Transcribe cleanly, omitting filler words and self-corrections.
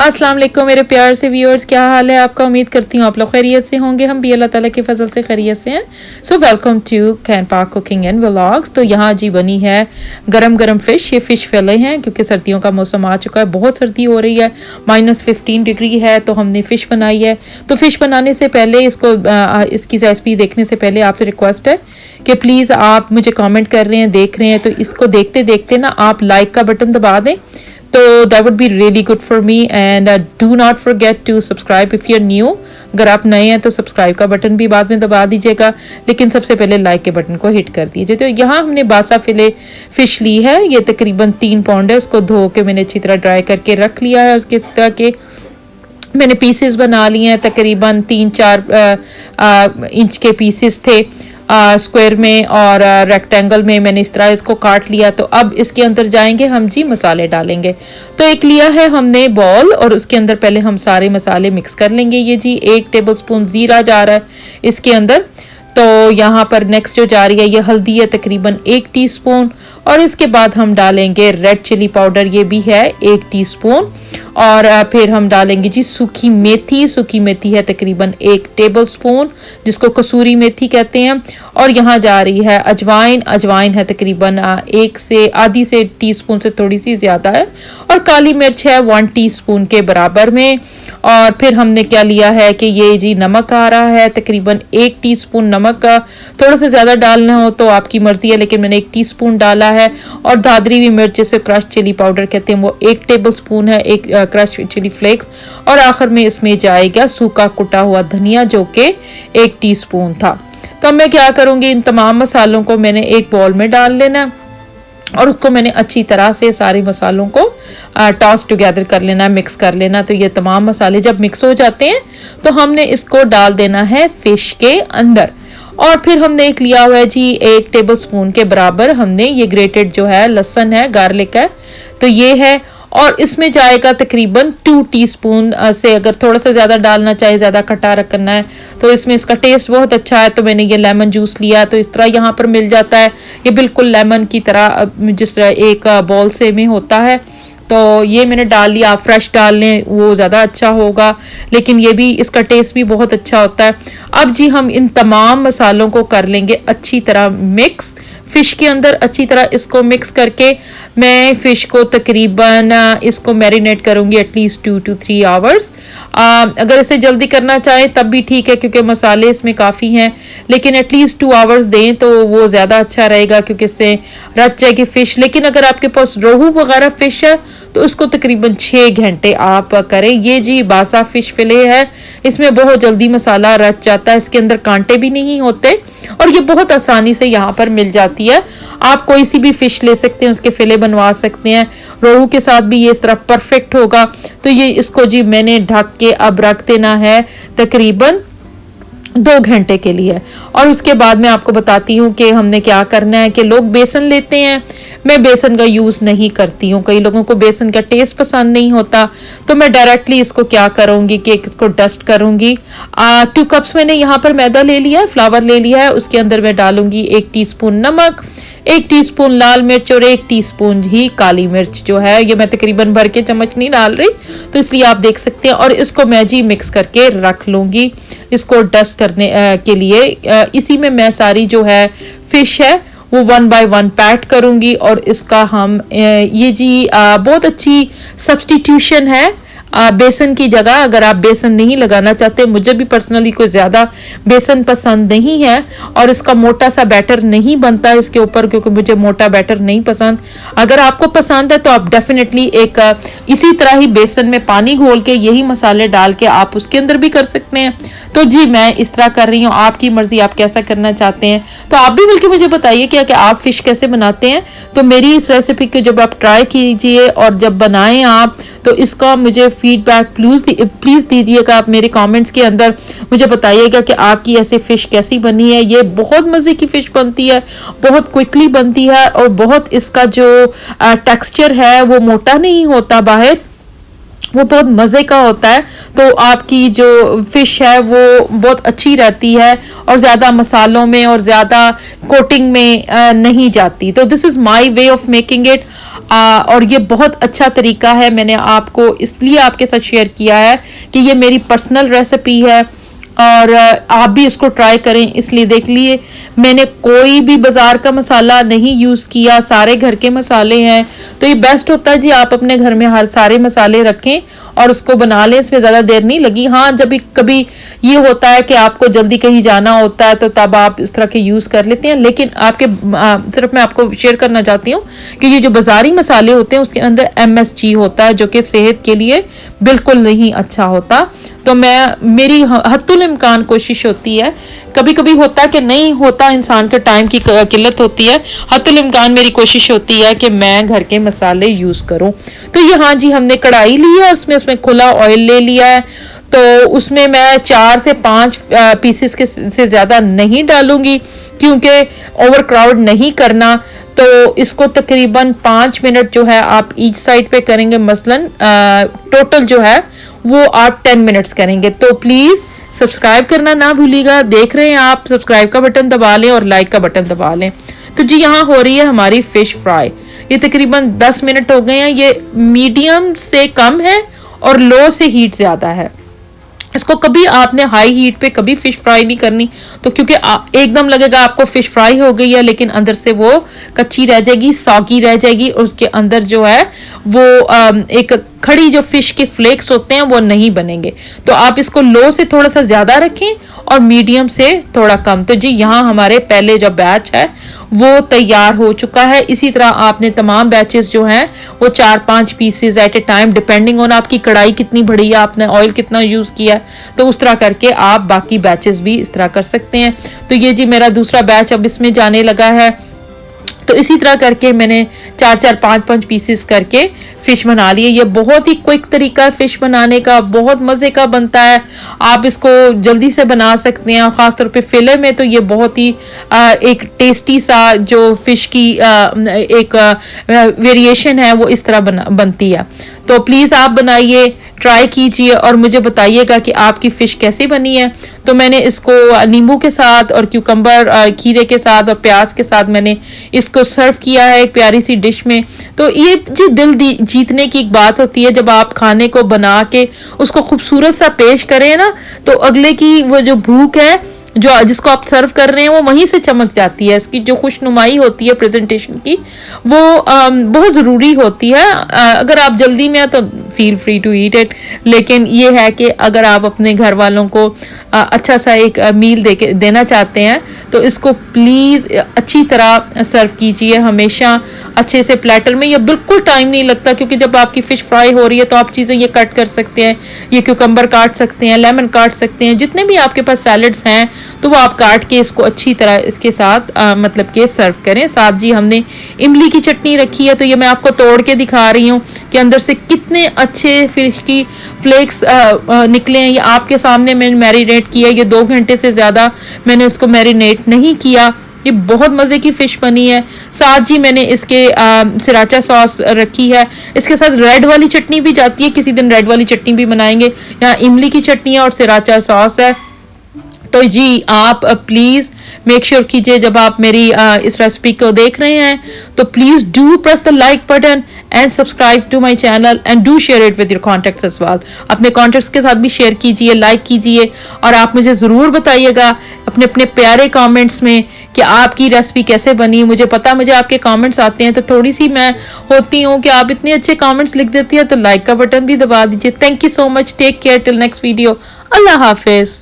अस्सलाम वालेकुम मेरे प्यार से व्यूअर्स, क्या हाल है आपका। उम्मीद करती हूँ आप लोग खैरियत से होंगे। हम भी अल्लाह ताला के फजल से खैरियत से हैं। So welcome to can park cooking and vlogs. तो यहाँ जी बनी है गरम गरम फ़िश। ये फ़िश फिले हैं क्योंकि सर्दियों का मौसम आ चुका है, बहुत सर्दी हो रही है, -15 डिग्री है। तो हमने फ़िश बनाई है। तो फ़िश बनाने से पहले इसकी रेसिपी देखने से पहले आपसे रिक्वेस्ट है कि प्लीज़ आप मुझे कमेंट कर रहे हैं, देख रहे हैं, तो इसको देखते देखते ना आप लाइक का बटन दबा दें, तो that would be really good for me. And do not forget to subscribe if you are new. अगर आप नए हैं तो सब्सक्राइब का बटन भी बाद में दबा दीजिएगा, लेकिन सबसे पहले लाइक के बटन को हिट कर दीजिए। तो यहाँ हमने बासा फिले फ़िश ली है, ये तकरीबन 3 पाउंड है। उसको धो के मैंने अच्छी तरह ड्राई करके रख लिया है। उसके इस तरह के मैंने पीसेस बना लिए हैं, तकरीबन 3-4 इंच के पीसेस थे स्क्वायर में, और रेक्टेंगल में मैंने इस तरह इसको काट लिया। तो अब इसके अंदर जाएंगे हम जी, मसाले डालेंगे। तो एक लिया है हमने बॉल, और उसके अंदर पहले हम सारे मसाले मिक्स कर लेंगे। ये जी 1 टेबलस्पून ज़ीरा जा रहा है इसके अंदर। तो यहाँ पर नेक्स्ट जो जा रही है ये हल्दी है, तकरीबन 1 टीस्पून, और इसके बाद हम डालेंगे रेड चिली पाउडर, ये भी है 1 टीस्पून। और फिर हम डालेंगे जी सूखी मेथी। सूखी मेथी है तकरीबन 1 टेबलस्पून, जिसको कसूरी मेथी कहते हैं। और यहाँ जा रही है अजवाइन। अजवाइन है तकरीबन 1 से आधी से टीस्पून से थोड़ी सी ज़्यादा है। और काली मिर्च है 1 टीस्पून के बराबर में। और फिर हमने क्या लिया है कि ये जी नमक आ रहा है, तकरीबन 1 टीस्पून नमक का। थोड़ा सा ज़्यादा डालना हो तो आपकी मर्ज़ी है, लेकिन मैंने 1 टीस्पून डाला है। और दादरी हुई मिर्च जिसे क्रश चिली पाउडर कहते हैं, वो 1 टेबलस्पून है, 1 क्रश चिली फ्लेक्स। और आखिर में इसमें जाएगा सूखा कुटा हुआ धनिया, जो कि 1 टीस्पून था। तो मैं क्या करूँगी, इन तमाम मसालों को मैंने एक बाउल में डाल लेना, और उसको मैंने अच्छी तरह से सारे मसालों को टॉस टुगेदर कर लेना, मिक्स कर लेना। तो ये तमाम मसाले जब मिक्स हो जाते हैं तो हमने इसको डाल देना है फ़िश के अंदर। और फिर हमने एक लिया हुआ है जी 1 टेबलस्पून के बराबर, हमने ये ग्रेटेड जो है लहसुन है, गार्लिक है, तो ये है। और इसमें जाएगा तकरीबन 2 टीस्पून से, अगर थोड़ा सा ज़्यादा डालना चाहे, ज़्यादा खट्टा रखना है तो इसमें इसका टेस्ट बहुत अच्छा है। तो मैंने ये लेमन जूस लिया, तो इस तरह यहाँ पर मिल जाता है, ये बिल्कुल लेमन की तरह जिस तरह एक बॉल से में होता है। तो ये मैंने डाल लिया। आप फ्रेश डाल लें वो ज़्यादा अच्छा होगा, लेकिन ये भी इसका टेस्ट भी बहुत अच्छा होता है। अब जी हम इन तमाम मसालों को कर लेंगे अच्छी तरह मिक्स फ़िश के अंदर। अच्छी तरह इसको मिक्स करके मैं फ़िश को तकरीबन इसको मैरिनेट करूँगी एटलीस्ट 2 to 3 आवर्स। अगर इसे जल्दी करना चाहें तब भी ठीक है, क्योंकि मसाले इसमें काफ़ी हैं, लेकिन एटलीस्ट 2 आवर्स दें तो वो ज़्यादा अच्छा रहेगा, क्योंकि इससे रच जाएगी फ़िश। लेकिन अगर आपके पास रोहू वगैरह फ़िश है तो उसको तकरीबन 6 घंटे आप करें। ये जी बासा फ़िश फिले है, इसमें बहुत जल्दी मसाला रच जाता है, इसके अंदर कांटे भी नहीं होते, और ये बहुत आसानी से यहाँ पर मिल जाती है। आप कोई सी भी फ़िश ले सकते हैं, उसके फिले बनवा सकते हैं। रोहू के साथ भी ये इस तरह परफेक्ट होगा। तो ये इसको जी मैंने ढक के अब रख देना है तकरीबन 2 घंटे के लिए। और उसके बाद मैं आपको बताती हूँ कि हमने क्या करना है। कि लोग बेसन लेते हैं, मैं बेसन का यूज़ नहीं करती हूँ। कई लोगों को बेसन का टेस्ट पसंद नहीं होता, तो मैं डायरेक्टली इसको क्या करूँगी कि इसको डस्ट करूँगी। 2 कप्स मैंने यहाँ पर मैदा ले लिया है, फ्लावर ले लिया है। उसके अंदर मैं डालूंगी 1 टीस्पून नमक, 1 टीस्पून लाल मिर्च, और 1 टीस्पून ही काली मिर्च जो है। ये मैं तकरीबन भर के चम्मच नहीं डाल रही, तो इसलिए आप देख सकते हैं। और इसको मैं जी मिक्स करके रख लूँगी इसको डस्ट करने के लिए। इसी में मैं सारी जो है फ़िश है वो 1 by 1 पैट करूँगी। और इसका हम ये जी बहुत अच्छी सब्स्टिट्यूशन है बेसन की जगह। अगर आप बेसन नहीं लगाना चाहते, मुझे भी पर्सनली कोई ज़्यादा बेसन पसंद नहीं है, और इसका मोटा सा बैटर नहीं बनता इसके ऊपर, क्योंकि मुझे मोटा बैटर नहीं पसंद। अगर आपको पसंद है तो आप डेफिनेटली एक इसी तरह ही बेसन में पानी घोल के यही मसाले डाल के आप उसके अंदर भी कर सकते हैं। तो जी मैं इस तरह कर रही हूँ, आपकी मर्ज़ी आप कैसा करना चाहते हैं। तो आप भी बल्कि मुझे बताइए कि आप फ़िश कैसे बनाते हैं। तो मेरी इस रेसिपी को जब आप ट्राई कीजिए और जब बनाएं आप, तो इसका मुझे फीडबैक प्लीज़ दीजिएगा। आप मेरे कमेंट्स के अंदर मुझे बताइएगा कि आपकी ऐसे फ़िश कैसी बनी है। ये बहुत मज़े की फ़िश बनती है, बहुत क्विकली बनती है, और बहुत इसका जो टेक्सचर है वो मोटा नहीं होता बाहर, वो बहुत मज़े का होता है, तो आपकी जो फ़िश है वो बहुत अच्छी रहती है और ज़्यादा मसालों में और ज़्यादा कोटिंग में नहीं जाती। तो this is my way of making it, और ये बहुत अच्छा तरीका है। मैंने आपको इसलिए आपके साथ शेयर किया है कि ये मेरी पर्सनल रेसिपी है और आप भी इसको ट्राई करें। इसलिए देख लिए मैंने कोई भी बाज़ार का मसाला नहीं यूज़ किया, सारे घर के मसाले हैं। तो ये बेस्ट होता है जी, आप अपने घर में हर सारे मसाले रखें और उसको बना लें, इसमें ज़्यादा देर नहीं लगी। हाँ, जब कभी ये होता है कि आपको जल्दी कहीं जाना होता है तो तब आप इस तरह के यूज़ कर लेते हैं, लेकिन आपके सिर्फ मैं आपको शेयर करना चाहती हूँ कि ये जो बाज़ारी मसाले होते हैं उसके अंदर MSG होता है, जो कि सेहत के लिए बिल्कुल नहीं अच्छा होता। तो मेरी हद्दुल इम्कान कोशिश होती है, कभी कभी होता है कि नहीं होता, इंसान के टाइम की किल्लत होती है, हद्दुल इम्कान मेरी कोशिश होती है कि मैं घर के मसाले यूज़ करूं। तो ये हाँ जी, हमने कढ़ाई ली है, उसमें खुला ऑयल ले लिया है। तो उसमें मैं 4 से 5 पीसेस के से ज़्यादा नहीं डालूंगी क्योंकि ओवर क्राउड नहीं करना। तो इसको तकरीबन 5 मिनट जो है आप ईच साइड पे करेंगे, मसलन टोटल जो है वो आप 10 मिनट्स करेंगे। तो प्लीज़ सब्सक्राइब करना ना भूलिएगा। देख रहे हैं आप, सब्सक्राइब का बटन दबा लें और लाइक का बटन दबा लें। तो जी यहाँ हो रही है हमारी फ़िश फ्राई। ये तकरीबन 10 मिनट हो गए हैं। ये मीडियम से कम है और लो से हीट ज़्यादा है। इसको कभी आपने हाई हीट पे कभी फिश फ्राई नहीं करनी, तो क्योंकि एकदम लगेगा आपको फिश फ्राई हो गई है, लेकिन अंदर से वो कच्ची रह जाएगी, सॉगी रह जाएगी और उसके अंदर जो है वो एक खड़ी जो फिश के फ्लेक्स होते हैं वो नहीं बनेंगे। तो आप इसको लो से थोड़ा सा ज्यादा रखें और मीडियम से थोड़ा कम। तो जी यहाँ हमारे पहले जो बैच है वो तैयार हो चुका है। इसी तरह आपने तमाम बैचेस जो हैं वो 4-5 pieces at a time, depending on आपकी कढ़ाई कितनी बड़ी है, आपने ऑयल कितना यूज़ किया है, तो उस तरह करके आप बाकी बैचेस भी इस तरह कर सकते हैं। तो ये जी मेरा दूसरा बैच अब इसमें जाने लगा है। तो इसी तरह करके मैंने 4-4, 5-5 पीसेस करके फिश बना लिए। ये बहुत ही क्विक तरीका है फिश बनाने का, बहुत मज़े का बनता है। आप इसको जल्दी से बना सकते हैं, ख़ासतौर पे फिले में तो ये बहुत ही एक टेस्टी सा जो फिश की एक वेरिएशन है वो इस तरह बनती है। तो प्लीज़ आप बनाइए, ट्राई कीजिए और मुझे बताइएगा कि आपकी फ़िश कैसी बनी है। तो मैंने इसको नींबू के साथ और क्यूकम्बर खीरे के साथ और प्याज के साथ मैंने इसको सर्व किया है एक प्यारी सी डिश में। तो ये जी दिल जीतने की एक बात होती है, जब आप खाने को बना के उसको खूबसूरत सा पेश करें ना, तो अगले की वो जो भूख है जो जिसको आप सर्व कर रहे हैं वो वहीं से चमक जाती है। इसकी जो खुशनुमाई होती है प्रेजेंटेशन की वो बहुत ज़रूरी होती है। अगर आप जल्दी में हैं तो feel free to eat it, लेकिन ये है कि अगर आप अपने घर वालों को अच्छा सा एक मील देना चाहते हैं तो इसको प्लीज़ अच्छी तरह सर्व कीजिए, हमेशा अच्छे से प्लेटर में। ये बिल्कुल टाइम नहीं लगता क्योंकि जब आपकी फ़िश फ्राई हो रही है तो आप चीज़ें ये कट कर सकते हैं, ये क्यूकम्बर काट सकते हैं, लेमन काट सकते हैं, जितने भी आपके पास सैलड्स हैं तो वो आप काट के इसको अच्छी तरह इसके साथ मतलब कि सर्व करें। साथ जी हमने इमली की चटनी रखी है, तो ये मैं आपको तोड़ के दिखा रही हूँ कि अंदर से कितने अच्छे फिश की फ्लेक्स निकले हैं। ये आपके सामने मैंने मैरिनेट किया, ये 2 घंटे से ज़्यादा मैंने इसको मैरिनेट नहीं किया। ये बहुत मज़े की फ़िश बनी है। साथ जी मैंने इसके सिराचा सॉस रखी है, इसके साथ रेड वाली चटनी भी जाती है, किसी दिन रेड वाली चटनी भी बनाएंगे। यहाँ इमली की चटनी है और सिराचा सॉस है। तो जी आप प्लीज़ मेक श्योर कीजिए जब आप मेरी इस रेसिपी को देख रहे हैं तो please do press the like button and subscribe to my channel and do share it with your contacts as well. अपने कॉन्टैक्ट्स के साथ भी शेयर कीजिए, लाइक कीजिए और आप मुझे ज़रूर बताइएगा अपने अपने प्यारे कमेंट्स में कि आपकी रेसिपी कैसे बनी। मुझे पता, मुझे आपके कमेंट्स आते हैं तो थोड़ी सी मैं होती हूँ कि आप इतने अच्छे कमेंट्स लिख देती हैं, तो लाइक का बटन भी दबा दीजिए। Thank you so much, take care, till next video, अल्लाह हाफिज़।